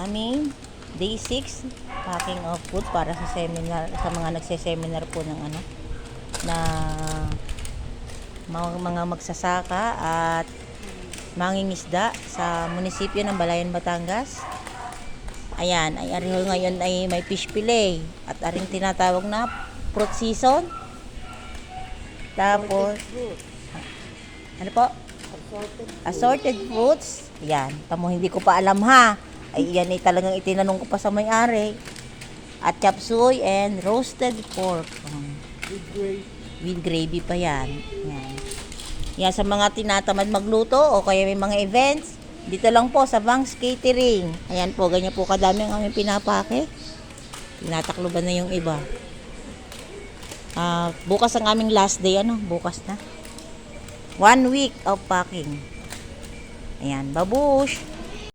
aming day 6 packing of food para sa seminar, sa mga nagse-seminar po ng na mga magsasaka at mangingisda sa munisipyo ng Balayan, Batangas. Ayan, ay ariho ngayon ay may fish fillet at aring tinatawag na fruit season. Tapos ano po? Assorted fruits. Yan, tamo hindi ko pa alam ha. Ay yan ay talagang itinanong ko pa sa may-ari. At chop suey and roasted pork. With gravy pa yan. Yan. Yan sa mga tinatamad magluto o kaya may mga events. Dito lang po sa Vang's Catering. Ayan po, ganyan po kadami ang aming pinapake. Tinatakloban na yung iba. Bukas ang aming last day, bukas na. 1 week of packing. Ayan, babush!